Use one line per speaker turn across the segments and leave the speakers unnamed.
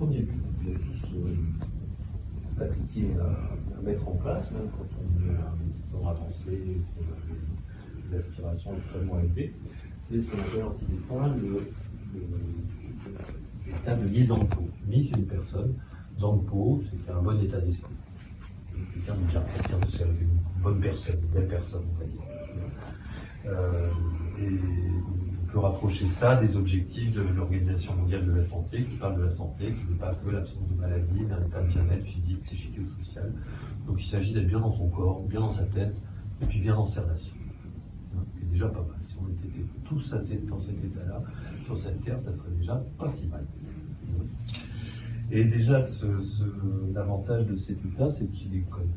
premier but. On doit tous s'appliquer à mettre en place, même quand on est un étudiant avancé et qu'on a des aspirations extrêmement élevées. C'est ce qu'on appelle en tibétain l'état de Lizangpo. Mi, c'est une personne. Zangpo, c'est qu'il a un bon état d'esprit. Quelqu'un de bien conscient, une bonne personne, une belle personne, on va dire. Et on peut rapprocher ça des objectifs de l'Organisation mondiale de la santé, qui parle de la santé, qui n'est pas que l'absence de maladie, mais un état de bien-être physique, psychique et social. Donc il s'agit d'être bien dans son corps, bien dans sa tête, et puis bien dans ses relations. C'est déjà pas mal. Si on était tous dans cet état-là, sur cette terre, ça serait déjà pas si mal. Et déjà, l'avantage de cet état, c'est qu'il est quand même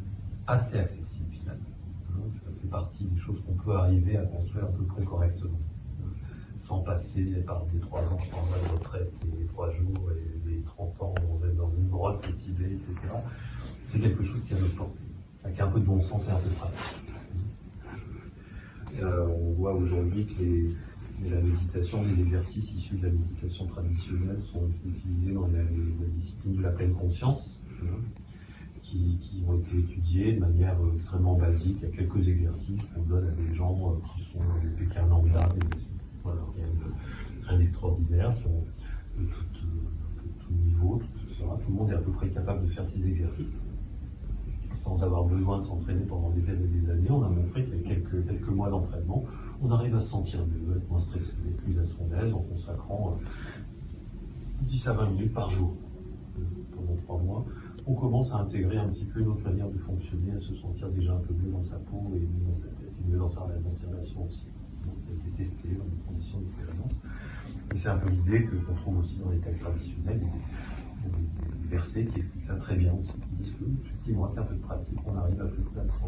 assez accessible finalement. Ça fait partie des choses qu'on peut arriver à construire à peu près correctement, sans passer par des 3 ans de retraite et les 3 jours et les 30 ans dans une grotte au Tibet, etc. C'est quelque chose qui a notre portée, avec un peu de bon sens et un peu de pratique. On voit aujourd'hui que la méditation, les exercices issus de la méditation traditionnelle sont utilisés dans la discipline de la pleine conscience, qui ont été étudiés de manière extrêmement basique. Il y a quelques exercices qu'on donne à des gens qui sont des Pékin lambda, voilà, rien d'extraordinaire, qui ont de tout niveau, tout le monde est à peu près capable de faire ces exercices sans avoir besoin de s'entraîner pendant des années et des années. On a montré qu'avec quelques mois d'entraînement, on arrive à se sentir mieux, être moins stressé, plus à son aise en consacrant 10 à 20 minutes par jour pendant 3 mois. On commence à intégrer un petit peu notre manière de fonctionner, à se sentir déjà un peu mieux dans sa peau et mieux dans sa tête, et mieux dans ses relations aussi. Donc, ça a été testé dans des conditions d'expérience. Et c'est un peu l'idée qu'on trouve aussi dans les textes traditionnels, des versets qui expliquent ça très bien aussi, qui disent que, effectivement, avec un peu de pratique, on arrive à peu près à se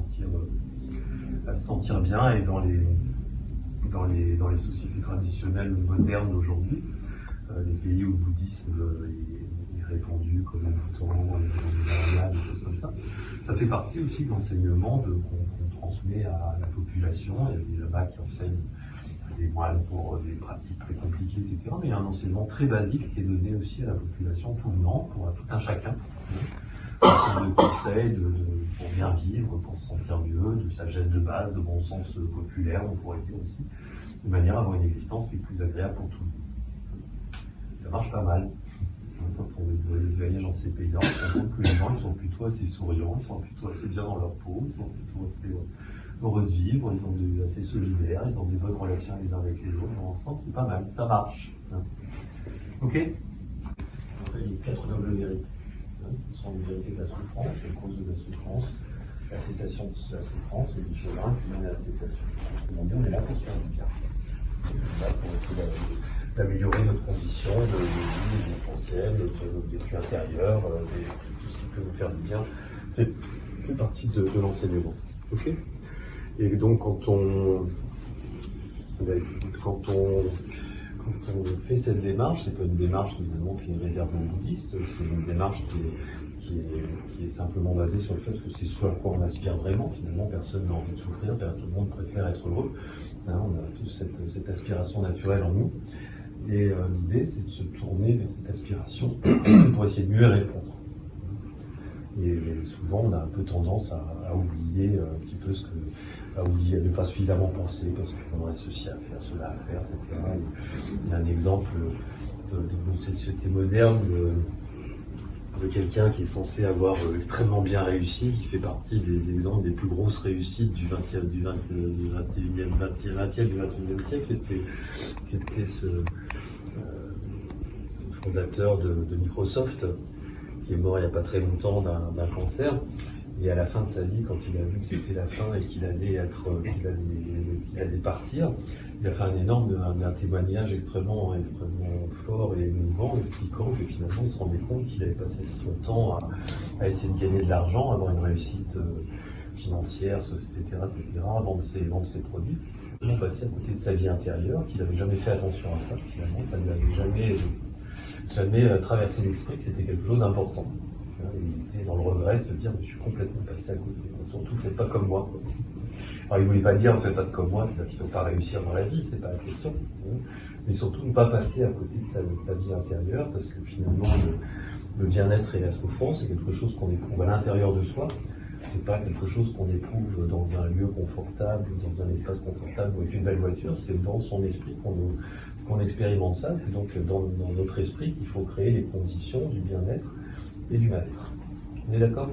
sentir bien. Et dans les sociétés traditionnelles modernes d'aujourd'hui, les pays où le bouddhisme est répandu, comme le Bhoutan, les des choses comme ça, ça fait partie aussi de l'enseignement qu'on transmet à la population. Il y a des là-bas qui enseignent des moines pour des pratiques très compliquées, etc. Mais il y a un enseignement très basique qui est donné aussi à la population tout venant, pour tout un chacun. De conseils pour bien vivre, pour se sentir mieux, de sagesse de base, de bon sens populaire, on pourrait dire aussi, de manière à avoir une existence qui est plus agréable pour tout le monde. Ça marche pas mal. Quand on voyage dans ces pays-là, on se rend compte que les gens ils sont plutôt assez souriants, ils sont plutôt assez bien dans leur peau, ils sont plutôt assez heureux de vivre, ils sont assez solidaires, ils ont des bonnes relations les uns avec les autres, ensemble, c'est pas mal, ça marche. Ok ? On fait les 4 nobles vérités. Ce sont les vérités de la souffrance, les causes de la souffrance, la cessation de la souffrance et du chagrin qui mène à la cessation. On est là pour se faire du bien. On est là pour essayer d'améliorer notre condition de vie existentielle, notre vécu intérieur, tout ce qui peut nous faire du bien fait partie de l'enseignement. Ok ? Et donc quand on fait cette démarche, c'est pas une démarche finalement qui est réservée aux bouddhistes, c'est une démarche qui est simplement basée sur le fait que c'est ce à quoi on aspire vraiment. Finalement, personne n'a envie de souffrir, tout le monde préfère être heureux. On a tous cette aspiration naturelle en nous. Et l'idée, c'est de se tourner vers cette aspiration pour essayer de mieux y répondre. Et souvent, on a un peu tendance à oublier un petit peu à ne pas suffisamment penser, parce qu'on aurait ceci à faire, cela à faire, etc. Il y a un exemple de cette société moderne de quelqu'un qui est censé avoir extrêmement bien réussi, qui fait partie des exemples des plus grosses réussites du 21e siècle, qui était ce fondateur de Microsoft, qui est mort il n'y a pas très longtemps d'un cancer. Et à la fin de sa vie, quand il a vu que c'était la fin et qu'il allait partir, il a fait un témoignage extrêmement fort et émouvant, expliquant que finalement il se rendait compte qu'il avait passé son temps à essayer de gagner de l'argent, avoir une réussite financière, etc., à vendre ses produits. Il est passé à côté de sa vie intérieure, qu'il n'avait jamais fait attention à ça, finalement, ça ne lui avait jamais traversé l'esprit que c'était quelque chose d'important. Il était dans le regret de se dire, je suis complètement passé à côté. Surtout, faites pas comme moi. Alors, il ne voulait pas dire, ne faites pas comme moi, c'est-à-dire qu'il ne faut pas réussir dans la vie, c'est pas la question. Mais surtout, ne pas passer à côté de sa vie intérieure, parce que finalement, le bien-être et la souffrance, c'est quelque chose qu'on éprouve à l'intérieur de soi. C'est pas quelque chose qu'on éprouve dans un lieu confortable, ou dans un espace confortable, ou avec une belle voiture. C'est dans son esprit qu'on expérimente ça. C'est donc dans notre esprit qu'il faut créer les conditions du bien-être et du mal-être. On est d'accord ?